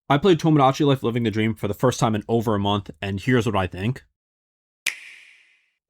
I played Tomodachi Life Living the Dream for the first time in over a month, and here's what I think.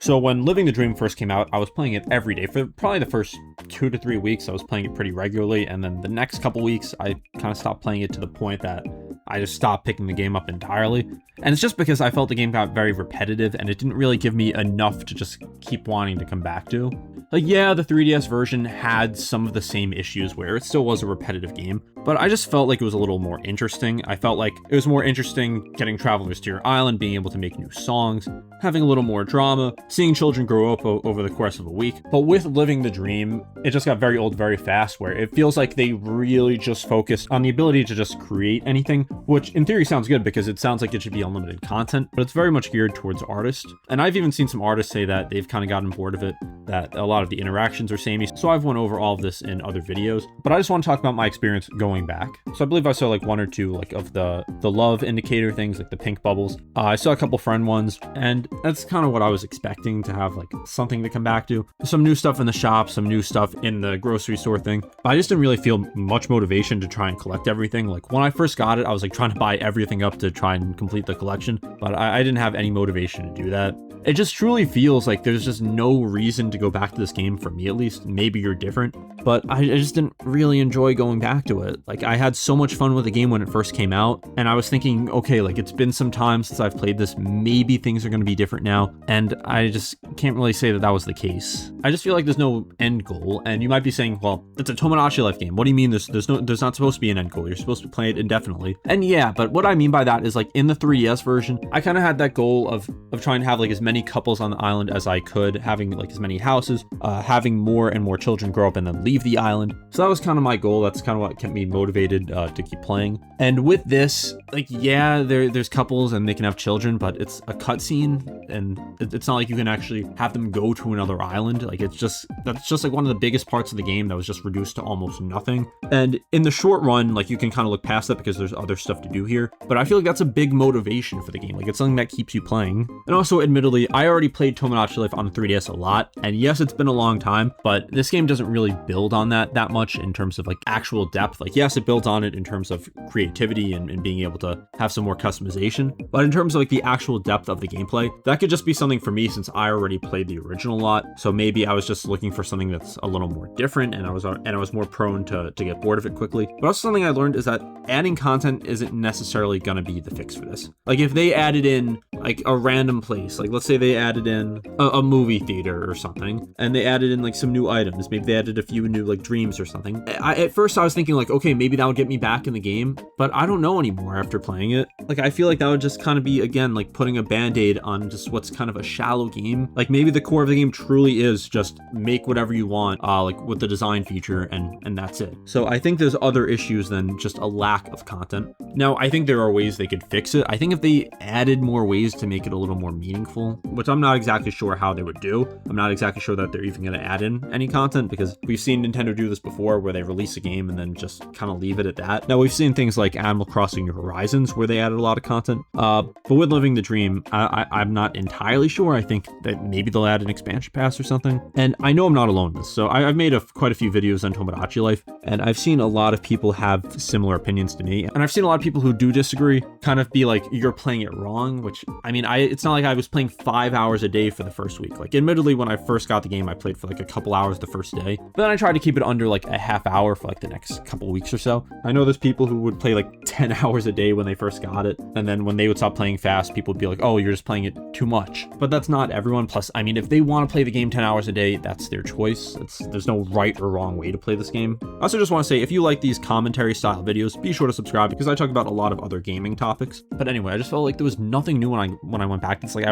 So when Living the Dream first came out, I was playing it every day. For probably the first 2 to 3 weeks, I was playing it pretty regularly, and then the next couple weeks, I kind of stopped playing it to the point that I just stopped picking the game up entirely. And it's just because I felt the game got very repetitive, and it didn't really give me enough to just keep wanting to come back to. Like, yeah, the 3DS version had some of the same issues where it still was a repetitive game, but I just felt like it was a little more interesting. I felt like it was more interesting getting travelers to your island, being able to make new songs, having a little more drama, seeing children grow up over the course of a week. But with Living the Dream, it just got very old very fast, where it feels like they really just focused on the ability to just create anything, which in theory sounds good because it sounds like it should be unlimited content, but it's very much geared towards artists. And I've even seen some artists say that they've kind of gotten bored of it, that a lot of the interactions are samey. So I've went over all of this in other videos, but I just want to talk about my experience going back. So I believe I saw like 1 or 2 like of the love indicator things, like the pink bubbles. I saw a couple friend ones, and that's kind of what I was expecting to have, like something to come back to. Some new stuff in the shop, some new stuff in the grocery store thing. But I just didn't really feel much motivation to try and collect everything. Like when I first got it, I was like trying to buy everything up to try and complete the collection, but I didn't have any motivation to do that. It just truly feels like there's just no reason to go back to this game, for me at least. Maybe you're different, but I just didn't really enjoy going back to it. Like, I had so much fun with the game when it first came out, and I was thinking, okay, like it's been some time since I've played this, maybe things are going to be different now, and I just can't really say that that was the case. I just feel like there's no end goal, and you might be saying, well, it's a Tomodachi Life game. What do you mean there's not supposed to be an end goal? You're supposed to play it indefinitely. And yeah, but what I mean by that is, like, in the 3DS version, I kind of had that goal of trying to have like as many couples on the island as I could, having like as many houses, having more and more children grow up and then leave the island. So that was kind of my goal. That's kind of what kept me motivated to keep playing. And with this, like, yeah, there's couples and they can have children, but it's a cutscene, and it's not like you can actually have them go to another island. Like, that's just like one of the biggest parts of the game that was just reduced to almost nothing. And in the short run, like, you can kind of look past that because there's other stuff to do here. But I feel like that's a big motivation for the game. Like, it's something that keeps you playing. And also, admittedly, I already played Tomodachi Life on the 3DS a lot, and yes, it's been a long time, but this game doesn't really build on that much in terms of like actual depth. Like, yes, it builds on it in terms of creativity and being able to have some more customization, but in terms of like the actual depth of the gameplay, that could just be something for me since I already played the original a lot. So maybe I was just looking for something that's a little more different, and I was more prone to get bored of it quickly. But also something I learned is that adding content isn't necessarily gonna be the fix for this. Like, if they added in like a random place, like let's say they added in a movie theater or something, and they added in like some new items, maybe they added a few new like dreams or something. At first I was thinking like, okay, maybe that would get me back in the game, but I don't know anymore after playing it. Like, I feel like that would just kind of be, again, like putting a band-aid on just what's kind of a shallow game. Like, maybe the core of the game truly is just make whatever you want, like with the design feature, and that's it. So I think there's other issues than just a lack of content. Now, I think there are ways they could fix it. I think if they added more ways to make it a little more meaningful, which I'm not exactly sure how they would do. I'm not exactly sure that they're even going to add in any content, because we've seen Nintendo do this before where they release a game and then just kind of leave it at that. Now, we've seen things like Animal Crossing New Horizons where they added a lot of content, but with Living the Dream, I'm not entirely sure. I think that maybe they'll add an expansion pass or something. And I know I'm not alone in this. So I've made quite a few videos on Tomodachi Life, and I've seen a lot of people have similar opinions to me. And I've seen a lot of people who do disagree kind of be like, you're playing it wrong, which, I mean, it's not like I was playing 5 hours a day for the first week. Like, admittedly, when I first got the game, I played for like a couple hours the first day, but then I tried to keep it under like a half hour for like the next couple weeks or so. I know there's people who would play like 10 hours a day when they first got it, and then when they would stop playing fast, people would be like, oh, you're just playing it too much. But that's not everyone. Plus, I mean, if they want to play the game 10 hours a day, that's their choice. There's no right or wrong way to play this game. I also just want to say, if you like these commentary style videos, be sure to subscribe, because I talk about a lot of other gaming topics. But anyway, I just felt like there was nothing new when I went back. It's like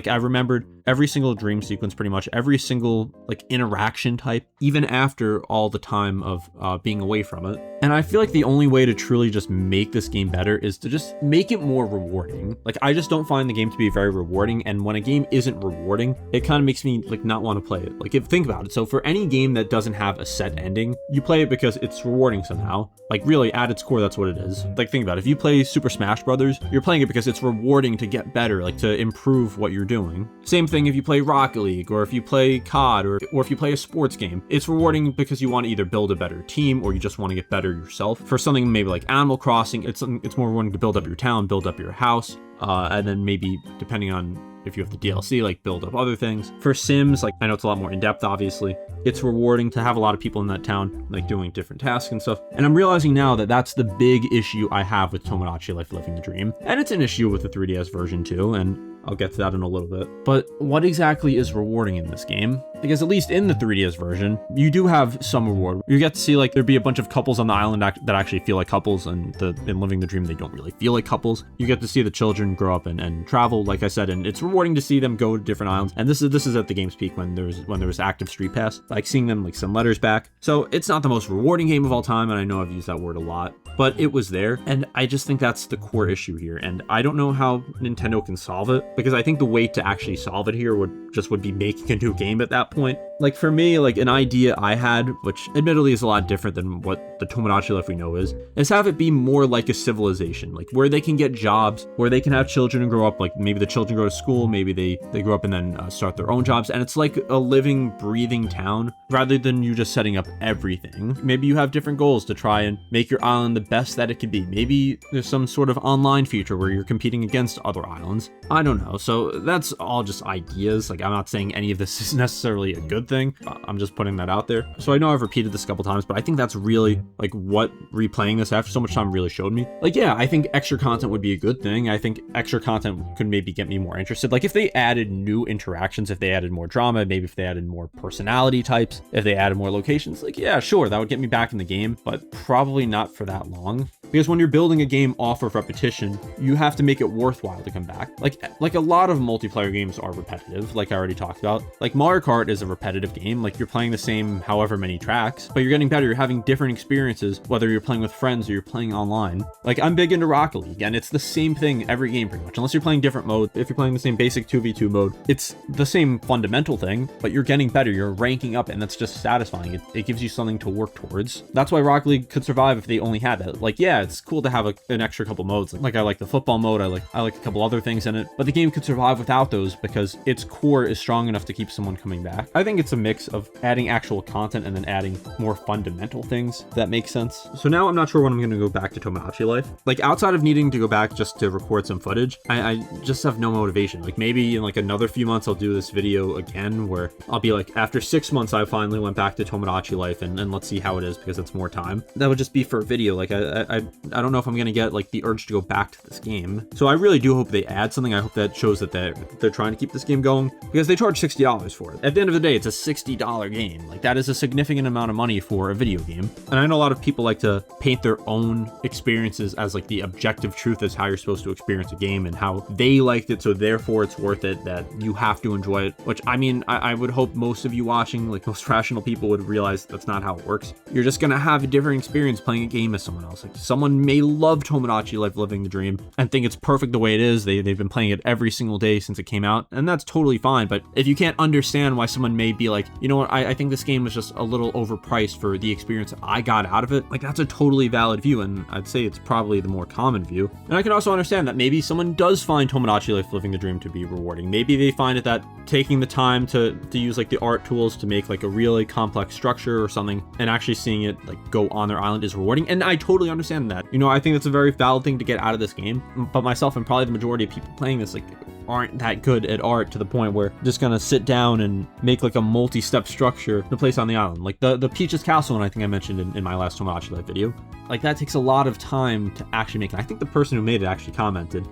I remembered every single dream sequence, pretty much every single like interaction type, even after all the time of being away from it. And I feel like the only way to truly just make this game better is to just make it more rewarding. Like, I just don't find the game to be very rewarding, and when a game isn't rewarding, it kind of makes me like not want to play it. Like, think about it. So for any game that doesn't have a set ending, you play it because it's rewarding somehow. Like, really, at its core, that's what it is. Like, think about it. If you play Super Smash Brothers, you're playing it because it's rewarding to get better better, like to improve what you're doing. Same thing if you play Rocket League, or if you play COD, or if you play a sports game. It's rewarding because you want to either build a better team or you just want to get better yourself. For something maybe like Animal Crossing, it's more rewarding to build up your town, build up your house, and then maybe depending on if you have the DLC, like build up other things. For Sims, like I know it's a lot more in-depth, obviously. It's rewarding to have a lot of people in that town, like doing different tasks and stuff. And I'm realizing now that that's the big issue I have with Tomodachi Life Living the Dream. And it's an issue with the 3DS version too, and I'll get to that in a little bit. But what exactly is rewarding in this game? Because at least in the 3DS version, you do have some reward. You get to see like there'd be a bunch of couples on the island that actually feel like couples, and in Living the Dream, they don't really feel like couples. You get to see the children grow up and travel, like I said, and it's rewarding to see them go to different islands. And this is at the game's peak when there was active Street Pass, like seeing them like send letters back. So it's not the most rewarding game of all time, and I know I've used that word a lot, but it was there, and I just think that's the core issue here. And I don't know how Nintendo can solve it, because I think the way to actually solve it here would be making a new game at that point. Like for me, like an idea I had, which admittedly is a lot different than what the Tomodachi Life we know is have it be more like a civilization, like where they can get jobs, where they can have children and grow up, like maybe the children go to school, maybe they grow up and then start their own jobs, and it's like a living, breathing town, rather than you just setting up everything. Maybe you have different goals to try and make your island the best that it can be. Maybe there's some sort of online feature where you're competing against other islands. I don't know. So that's all just ideas. Like I'm not saying any of this is necessarily a good thing. I'm just putting that out there. So I know I've repeated this a couple times, but I think that's really like what replaying this after so much time really showed me. Like, yeah, I think extra content would be a good thing. I think extra content could maybe get me more interested. Like if they added new interactions, if they added more drama, maybe if they added more personality types, if they added more locations, like, yeah, sure, that would get me back in the game, but probably not for that long. Because when you're building a game off of repetition, you have to make it worthwhile to come back. Like a lot of multiplayer games are repetitive, like I already talked about. Like Mario Kart is a repetitive game. Like you're playing the same however many tracks, but you're getting better. You're having different experiences, whether you're playing with friends or you're playing online. Like I'm big into Rocket League, and it's the same thing every game pretty much, unless you're playing different mode. If you're playing the same basic 2v2 mode, it's the same fundamental thing, but you're getting better. You're ranking up, and that's just satisfying. It gives you something to work towards. That's why Rocket League could survive if they only had that. Like, yeah, it's cool to have an extra couple modes. Like I like the football mode. I like a couple other things in it, but the game could survive without those because its core is strong enough to keep someone coming back. I think it's a mix of adding actual content and then adding more fundamental things, if that makes sense. So now I'm not sure when I'm going to go back to Tomodachi Life. Like outside of needing to go back just to record some footage, I just have no motivation. Like maybe in like another few months I'll do this video again where I'll be like, after 6 months I finally went back to Tomodachi Life and let's see how it is, because it's more time. That would just be for a video. Like I don't know if I'm going to get like the urge to go back to this game. So I really do hope they add something. I hope that shows that they're trying to keep this game going, because they charge $60 for it. At the end of the day, it's a $60 game. Like that is a significant amount of money for a video game. And I know a lot of people like to paint their own experiences as like the objective truth as how you're supposed to experience a game and how they liked it, so therefore it's worth it, that you have to enjoy it. Which I mean, I would hope most of you watching, like most rational people, would realize that's not how it works. You're just gonna have a different experience playing a game as someone else. Like someone may love Tomodachi Life Living the Dream and think it's perfect the way it is. They've been playing it every single day since it came out, and that's totally fine. But if you can't understand why someone may be like, you know what, I think this game was just a little overpriced for the experience I got out of it, like that's a totally valid view, and I'd say it's probably the more common view. And I can also understand that maybe someone does find Tomodachi Life Living the Dream to be rewarding. Maybe they find it that taking the time to use like the art tools to make like a really complex structure or something and actually seeing it like go on their island is rewarding, and I totally understand that. You know, I think that's a very valid thing to get out of this game, but myself and probably the majority of people playing this like aren't that good at art to the point where I'm just gonna sit down and make like a multi-step structure to place on the island. Like the Peach's Castle one I think I mentioned in my last Tomodachi Life video. Like that takes a lot of time to actually make. And I think the person who made it actually commented.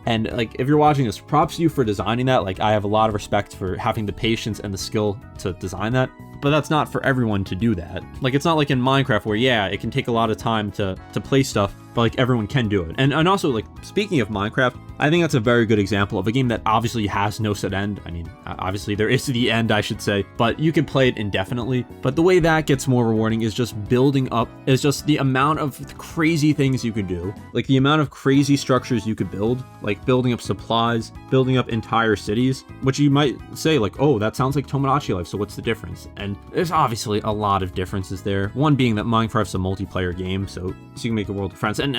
And like if you're watching this, props to you for designing that. Like I have a lot of respect for having the patience and the skill to design that. But that's not for everyone to do that. Like it's not like in Minecraft where yeah, it can take a lot of time to play stuff, but like everyone can do it. And also like speaking of Minecraft, I think that's a very good example of a game that obviously has no set end. I mean, obviously there is the end, I should say, but you can play it indefinitely. But the way that gets more rewarding is just building up, is just the amount of crazy things you can do. Like the amount of crazy structures you could build. Like like building up supplies, building up entire cities, which you might say like, oh, that sounds like Tomodachi Life, so what's the difference? And there's obviously a lot of differences there. One being that Minecraft's a multiplayer game, so you can make a world of friends, and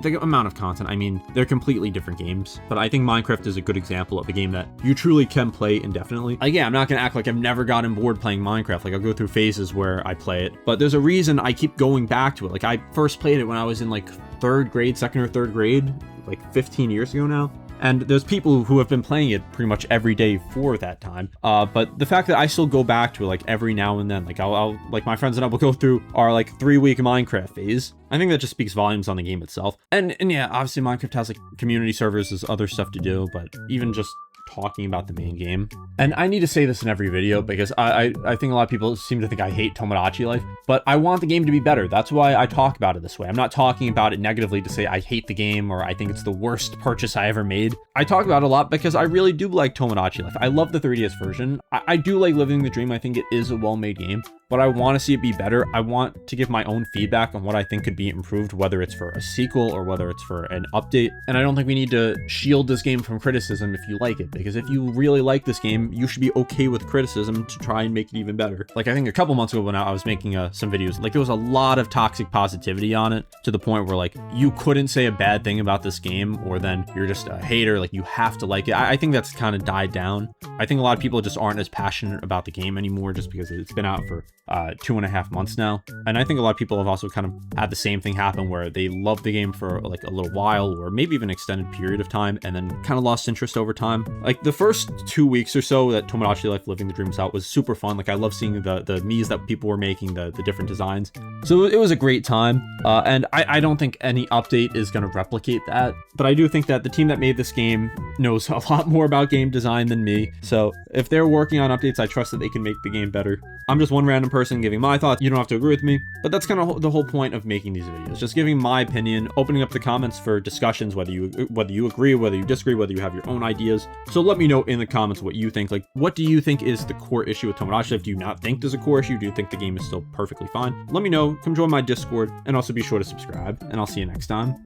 the amount of content, I mean, they're completely different games, but I think Minecraft is a good example of a game that you truly can play indefinitely. Again, I'm not gonna act like I've never gotten bored playing Minecraft. Like, I'll go through phases where I play it, but there's a reason I keep going back to it. Like, I first played it when I was in like second or third grade, like 15 years ago now. And there's people who have been playing it pretty much every day for that time. But the fact that I still go back to it like every now and then, like I'll like my friends and I will go through our like 3-week Minecraft phase. I think that just speaks volumes on the game itself. And yeah, obviously Minecraft has like community servers, there's other stuff to do, but even just talking about the main game. And I need to say this in every video because I think a lot of people seem to think I hate Tomodachi Life, but I want the game to be better. That's why I talk about it this way. I'm not talking about it negatively to say I hate the game or I think it's the worst purchase I ever made. I talk about it a lot because I really do like Tomodachi Life. I love the 3DS version. I do like Living the Dream. I think it is a well-made game, but I want to see it be better. I want to give my own feedback on what I think could be improved, whether it's for a sequel or whether it's for an update. And I don't think we need to shield this game from criticism if you like it, because if you really like this game, you should be okay with criticism to try and make it even better. Like, I think a couple months ago when I was making some videos, like there was a lot of toxic positivity on it to the point where like you couldn't say a bad thing about this game or then you're just a hater, like you have to like it. I think that's kind of died down. I think a lot of people just aren't as passionate about the game anymore just because it's been out for 2.5 months now. And I think a lot of people have also kind of had the same thing happen where they loved the game for like a little while or maybe even an extended period of time and then kind of lost interest over time. Like the first 2 weeks or so that Tomodachi Life Living the Dream was out was super fun. Like I love seeing the Miis that people were making, the different designs. So it was a great time. And I don't think any update is going to replicate that. But I do think that the team that made this game knows a lot more about game design than me. So if they're working on updates, I trust that they can make the game better. I'm just one random person giving my thoughts. You don't have to agree with me, but that's kind of the whole point of making these videos. Just giving my opinion, opening up the comments for discussions, whether you agree, whether you disagree, whether you have your own ideas. So let me know in the comments what you think. Like, what do you think is the core issue with Tomodachi Life? Do you not think there's a core issue? Do you think the game is still perfectly fine? Let me know. Come join my Discord and also be sure to subscribe, and I'll see you next time.